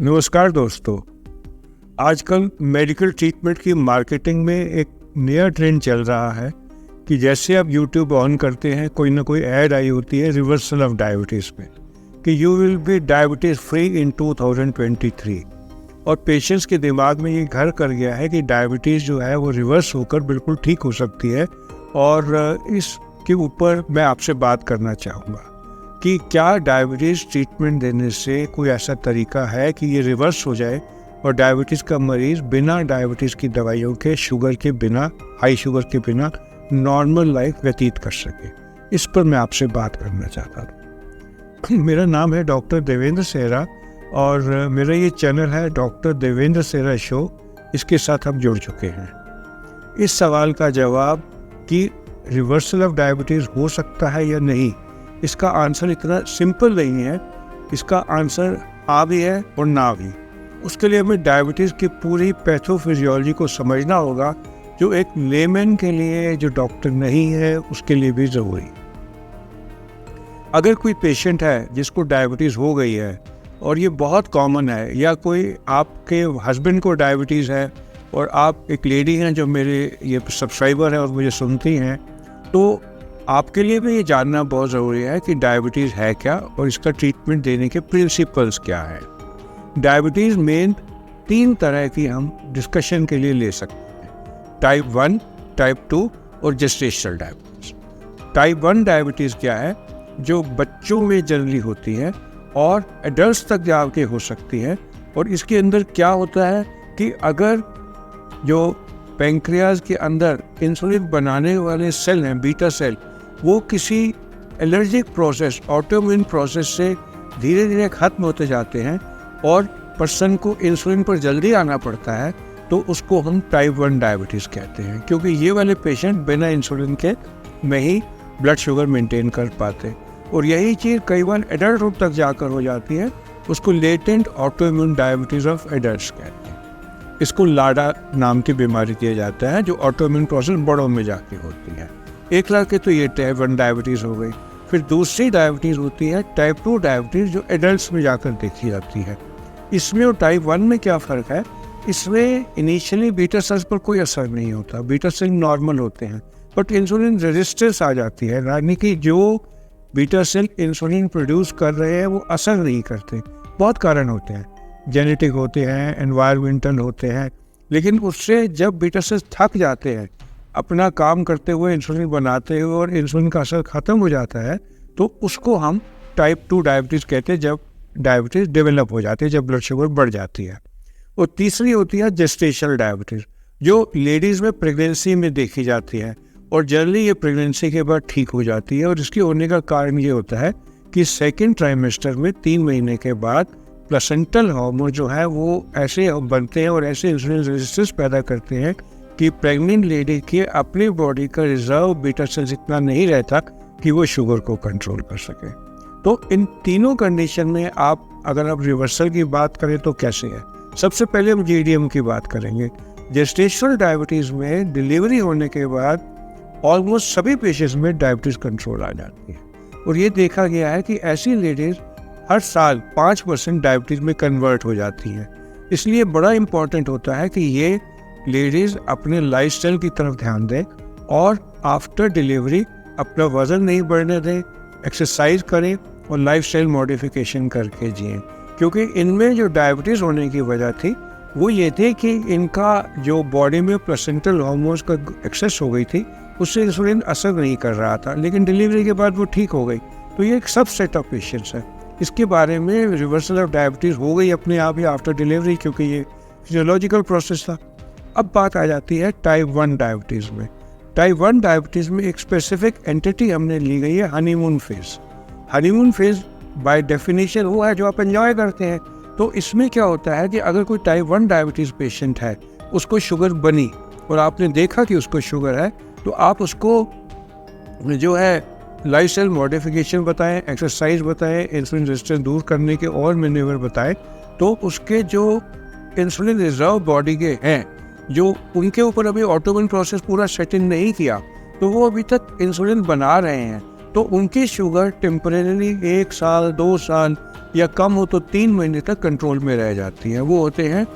नमस्कार दोस्तों। आजकल मेडिकल ट्रीटमेंट की मार्केटिंग में एक नया ट्रेंड चल रहा है कि जैसे आप यूट्यूब ऑन करते हैं कोई ना कोई ऐड आई होती है रिवर्सल ऑफ डायबिटीज़ में कि you will be diabetes free in 2023। और पेशेंट्स के दिमाग में ये घर कर गया है कि डायबिटीज़ जो है वो रिवर्स होकर बिल्कुल ठीक हो सकती है। और इसके ऊपर मैं आपसे बात करना चाहूँगा कि क्या डायबिटीज़ ट्रीटमेंट देने से कोई ऐसा तरीका है कि ये रिवर्स हो जाए और डायबिटीज़ का मरीज़ बिना डायबिटीज़ की दवाइयों के, शुगर के बिना, हाई शुगर के बिना नॉर्मल लाइफ व्यतीत कर सके। इस पर मैं आपसे बात करना चाहता था। मेरा नाम है डॉक्टर देवेंद्र सेहरा और मेरा ये चैनल है डॉक्टर देवेंद्र सेहरा शो। इसके साथ हम जुड़ चुके हैं। इस सवाल का जवाब कि रिवर्सल ऑफ डायबिटीज़ हो सकता है या नहीं, इसका आंसर इतना सिंपल नहीं है। इसका आंसर हाँ भी है और ना भी। उसके लिए हमें डायबिटीज़ की पूरी पैथोफिजियोलॉजी को समझना होगा, जो एक लेमैन के लिए, जो डॉक्टर नहीं है, उसके लिए भी ज़रूरी। अगर कोई पेशेंट है जिसको डायबिटीज़ हो गई है और ये बहुत कॉमन है, या कोई आपके हस्बैंड को डायबिटीज़ है और आप एक लेडी हैं जो मेरे ये सब्सक्राइबर हैं और मुझे सुनती हैं, तो आपके लिए भी ये जानना बहुत ज़रूरी है कि डायबिटीज़ है क्या और इसका ट्रीटमेंट देने के प्रिंसिपल्स क्या है। डायबिटीज़ मेन 3 तरह की हम डिस्कशन के लिए ले सकते हैं: टाइप 1, टाइप 2 और जेस्टेशनल डायबिटीज़। टाइप 1 डायबिटीज़ क्या है, जो बच्चों में जनरली होती है और एडल्ट्स तक जाके हो सकती है। और इसके अंदर क्या होता है कि अगर जो पैंक्रियाज के अंदर इंसुलिन बनाने वाले सेल हैं, बीटा सेल, वो किसी एलर्जिक प्रोसेस, ऑटोइम्यून प्रोसेस से धीरे धीरे खत्म होते जाते हैं और पर्सन को इंसुलिन पर जल्दी आना पड़ता है, तो उसको हम टाइप 1 डायबिटीज़ कहते हैं। क्योंकि ये वाले पेशेंट बिना इंसुलिन के में ही ब्लड शुगर मेंटेन कर पाते, और यही चीज़ कई बार एडल्टहुड तक जाकर हो जाती है। उसको latent autoimmune diabetes of adults कहते हैं। इसको लाडा नाम की बीमारी दिया जाता है, जो ऑटोइम्यून प्रोसेस बड़ों में जाके होती है। एक लाख के तो ये टाइप 1 डायबिटीज़ हो गई। फिर दूसरी डायबिटीज़ होती है टाइप 2 डायबिटीज़, जो एडल्ट्स में जाकर देखी जाती है। इसमें और टाइप 1 में क्या फ़र्क है? इसमें इनिशियली बीटा सेल्स पर कोई असर नहीं होता, बीटा सेल नॉर्मल होते हैं, बट इंसुलिन रेजिस्टेंस आ जाती है, यानी कि जो बीटा सेल इंसुलिन प्रोड्यूस कर रहे हैं वो असर नहीं करते। बहुत कारण होते हैं, जेनेटिक होते हैं, एनवायरमेंटल होते हैं, लेकिन उससे जब बीटा सेल्स थक जाते हैं अपना काम करते हुए, इंसुलिन बनाते हुए, और इंसुलिन का असर ख़त्म हो जाता है, तो उसको हम टाइप 2 डायबिटीज़ कहते हैं, जब डायबिटीज़ डेवलप हो जाती है, जब ब्लड शुगर बढ़ जाती है। और तीसरी होती है जेस्टेशनल डायबिटीज़, जो लेडीज़ में प्रेगनेंसी में देखी जाती है और जनरली ये प्रेगनेंसी के बाद ठीक हो जाती है। और इसके होने का कारण ये होता है कि सेकेंड ट्राइमेस्टर में 3 महीने के बाद प्लेसेंटल हार्मोन जो है वो ऐसे बनते हैं और ऐसे इंसुलिन रेजिस्टेंस पैदा करते हैं कि प्रेग्नेंट लेडी के अपनी बॉडी का रिजर्व बीटा सेल्स इतना नहीं रहता कि वो शुगर को कंट्रोल कर सके। तो इन तीनों कंडीशन में अगर आप रिवर्सल की बात करें तो कैसे है? सबसे पहले हम जीडीएम की बात करेंगे। जेस्टेशनल डायबिटीज़ में डिलीवरी होने के बाद ऑलमोस्ट सभी पेशेंट्स में डायबिटीज़ कंट्रोल आ जाती है, और ये देखा गया है कि ऐसी लेडीज़ हर साल 5% डायबिटीज़ में कन्वर्ट हो जाती हैं। इसलिए बड़ा इम्पॉर्टेंट होता है कि ये लेडीज़ अपने लाइफस्टाइल की तरफ ध्यान दें और आफ्टर डिलीवरी अपना वज़न नहीं बढ़ने दें, एक्सरसाइज करें और लाइफस्टाइल मॉडिफिकेशन करके जिएं। क्योंकि इनमें जो डायबिटीज़ होने की वजह थी वो ये थी कि इनका जो बॉडी में प्लेसेंटल हार्मोन्स का एक्सेस हो गई थी, उससे इंसुलिन असर नहीं कर रहा था, लेकिन डिलीवरी के बाद वो ठीक हो गई। तो ये एक सब सेट ऑफ पेशेंट्स है। इसके बारे में रिवर्सल ऑफ डायबिटीज़ हो गई अपने आप ही आफ्टर डिलीवरी, क्योंकि ये फिजियोलॉजिकल प्रोसेस था। अब बात आ जाती है टाइप 1 डायबिटीज़ में। टाइप 1 डायबिटीज़ में एक स्पेसिफिक एंटिटी हमने ली गई है, honeymoon phase. Honeymoon phase by definition वो है जो आप एंजॉय करते हैं। तो इसमें क्या होता है कि अगर कोई टाइप 1 डायबिटीज़ पेशेंट है, उसको शुगर बनी और आपने देखा कि उसको शुगर है, तो आप उसको जो है लाइफस्टाइल मॉडिफिकेशन बताएं, एक्सरसाइज बताएं, इंसुलिन रेजिस्टेंस दूर करने के और मैन्यूवर बताएं, तो उसके जो इंसुलिन रिजर्व बॉडी के हैं, जो उनके ऊपर अभी ऑटोइम्यून प्रोसेस पूरा सेट इन नहीं किया, तो वो अभी तक इंसुलिन बना रहे हैं, तो उनकी शुगर टेम्परेरी 1 साल 2 साल या कम हो तो 3 महीने तक कंट्रोल में रह जाती हैं। वो होते हैं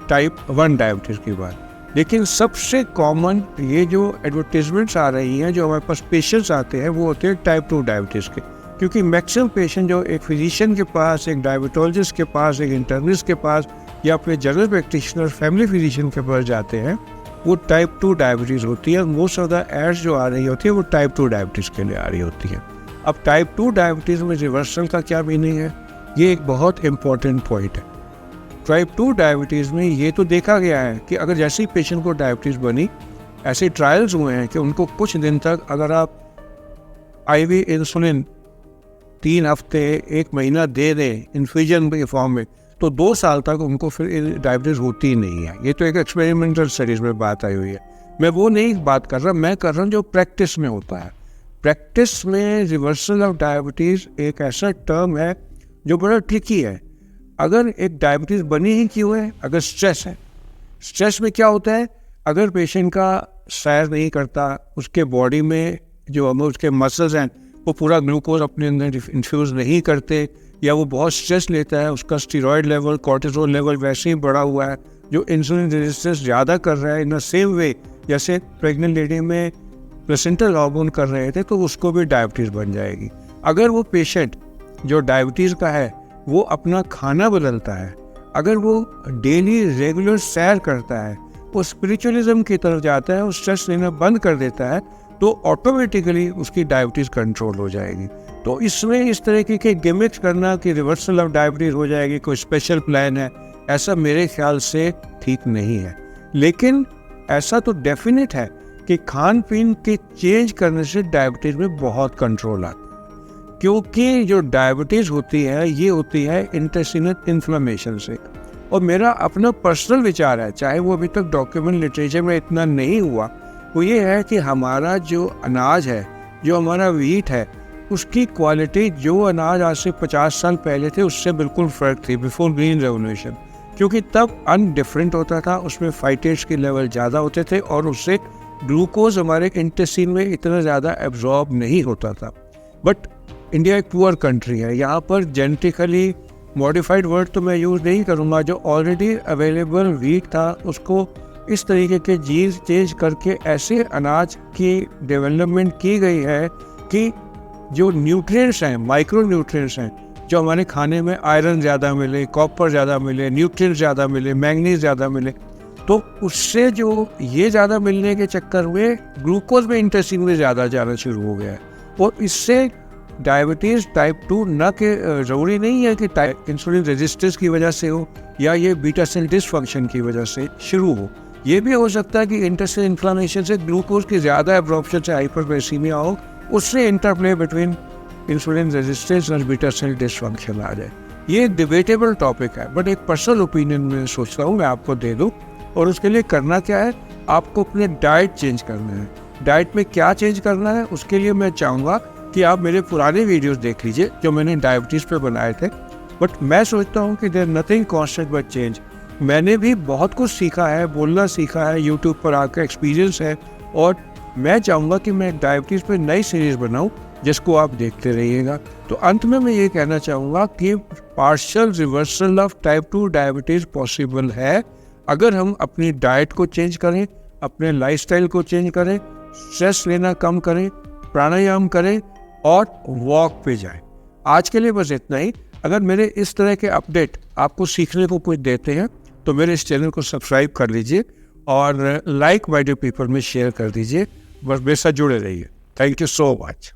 टाइप 1 डायबिटीज़ की बात। लेकिन सबसे कॉमन ये जो एडवर्टीजमेंट्स आ रही हैं, जो हमारे पास पेशेंट्स आते हैं, वो होते हैं टाइप 2 डायबिटीज़ के। क्योंकि मैक्सिमम पेशेंट जो एक फिजिशियन के पास, एक डायबिटोलॉजिस्ट के पास, एक इंटर्निस्ट के पास या अपने जनरल प्रैक्टिशनर फैमिली फिजिशियन के पास जाते हैं, वो टाइप 2 डायबिटीज़ होती है। मोस्ट ऑफ द एड्स जो आ रही होती है वो टाइप 2 डायबिटीज़ के लिए आ रही होती है। अब टाइप 2 डायबिटीज़ में रिवर्सल का क्या मीनिंग है, ये एक बहुत इंपॉर्टेंट पॉइंट है। टाइप 2 डायबिटीज़ में ये तो देखा गया है कि अगर जैसे ही पेशेंट को डायबिटीज़ बनी, ऐसे ट्रायल्स हुए हैं कि उनको कुछ दिन तक अगर आप IV इंसुलिन 3 हफ्ते 1 महीना दे दें इन्फ्यूजन के फॉर्म में, तो 2 साल तक उनको फिर डायबिटीज़ होती ही नहीं है। ये तो एक एक्सपेरिमेंटल स्टडीज़ में बात आई हुई है। मैं वो नहीं बात कर रहा, मैं कर रहा हूँ जो प्रैक्टिस में होता है। प्रैक्टिस में रिवर्सल ऑफ डायबिटीज़ एक ऐसा टर्म है जो बड़ा ट्रिकी है। अगर एक डायबिटीज़ बनी ही क्यों है, अगर स्ट्रेस है। स्ट्रेस में क्या होता है, अगर पेशेंट का सैर नहीं करता, उसके बॉडी में जो उसके मसल्स हैं वो पूरा ग्लूकोज अपने अंदर इन्फ्यूज़ नहीं करते, या वो बहुत स्ट्रेस लेता है, उसका स्टीरॉयड लेवल, कॉर्टिसोल लेवल वैसे ही बढ़ा हुआ है, जो इंसुलिन रेजिस्टेंस ज़्यादा कर रहा है, इन द सेम वे जैसे प्रेग्नेंट लेडी में प्लेसेंटल हार्मोन कर रहे थे, तो उसको भी डायबिटीज़ बन जाएगी। अगर वो पेशेंट जो डायबिटीज़ का है वो अपना खाना बदलता है, अगर वो डेली रेगुलर सैर करता है, वो स्पिरिचुअलिज्म की तरफ जाता है, वो स्ट्रेस लेना बंद कर देता है, तो ऑटोमेटिकली उसकी डायबिटीज़ कंट्रोल हो जाएगी। तो इसमें इस तरह के गिमिक्स करना कि रिवर्सल ऑफ डायबिटीज़ हो जाएगी, कोई स्पेशल प्लान है, ऐसा मेरे ख्याल से ठीक नहीं है। लेकिन ऐसा तो डेफिनेट है कि खान पीन के चेंज करने से डायबिटीज़ में बहुत कंट्रोल आता है। क्योंकि जो डायबिटीज़ होती है ये होती है इंटेस्टाइनल इन्फ्लेमेशन से। और मेरा अपना पर्सनल विचार है, चाहे वो अभी तक डॉक्यूमेंट लिटरेचर में इतना नहीं हुआ, वो ये है कि हमारा जो अनाज है, जो हमारा व्हीट है, उसकी क्वालिटी जो अनाज आज से 50 साल पहले थे उससे बिल्कुल फ़र्क थी, बिफोर ग्रीन रेवोल्यूशन। क्योंकि तब अन्न डिफरेंट होता था, उसमें फाइटेट्स के लेवल ज़्यादा होते थे और उससे ग्लूकोज हमारे इंटेस्टाइन में इतना ज़्यादा एब्जॉर्ब नहीं होता था। बट इंडिया एक पुअर कंट्री है, यहाँ पर जेनेटिकली मॉडिफाइड वर्ड तो मैं यूज़ नहीं करूँगा, जो ऑलरेडी अवेलेबल व्हीट था उसको इस तरीके के जीन्स चेंज करके ऐसे अनाज की डेवलपमेंट की गई है कि जो न्यूट्रिएंट्स हैं, माइक्रो न्यूट्रिएंट्स हैं, जो हमारे खाने में आयरन ज़्यादा मिले, कॉपर ज़्यादा मिले, न्यूट्रिएंट्स ज़्यादा मिले, मैंगनीज ज़्यादा मिले, तो उससे जो ये ज़्यादा मिलने के चक्कर में ग्लूकोज में इंटेस्टाइन में ज़्यादा जाना शुरू हो गया है। और इससे डायबिटीज़ टाइप 2 न के ज़रूरी नहीं है कि इंसुलिन रेजिस्टेंस की वजह से हो या ये बीटा सेल डिसफंक्शन की वजह से शुरू हो। ये भी हो सकता है कि इंटेस्टाइनल इन्फ्लेमेशन से ग्लूकोज की ज़्यादा एब्जॉर्प्शन से हाइपरग्लाइसीमिया हो, उससे इंटरप्ले बिटवीन इंसुलिन रेजिस्टेंस और बीटा सेल डिसफंक्शन आ जाए। ये डिबेटेबल टॉपिक है, बट एक पर्सनल ओपिनियन में सोचता हूँ मैं आपको दे दूँ। और उसके लिए करना क्या है, आपको अपने डाइट चेंज करना है। डाइट में क्या चेंज करना है, उसके लिए मैं चाहूँगा कि आप मेरे पुराने वीडियोस देख लीजिए जो मैंने डायबिटीज़ पे बनाए थे। बट मैं सोचता हूँ कि there nothing constant but change. मैंने भी बहुत कुछ सीखा है, बोलना सीखा है, यूट्यूब पर आकर एक्सपीरियंस है, और मैं चाहूँगा कि मैं डायबिटीज़ पे नई सीरीज़ बनाऊँ जिसको आप देखते रहिएगा। तो अंत में मैं ये कहना चाहूँगा कि partial reversal of type 2 diabetes possible है अगर हम अपनी डाइट को चेंज करें, अपने लाइफस्टाइल को चेंज करें, स्ट्रेस लेना कम करें, प्राणायाम करें और वॉक पे जाएं। आज के लिए बस इतना ही। अगर मेरे इस तरह के अपडेट आपको सीखने को कुछ देते हैं तो मेरे इस चैनल को सब्सक्राइब कर लीजिए और लाइक माइंडेड पीपल में शेयर कर दीजिए। बस मेरे साथ जुड़े रहिए। Thank you so much.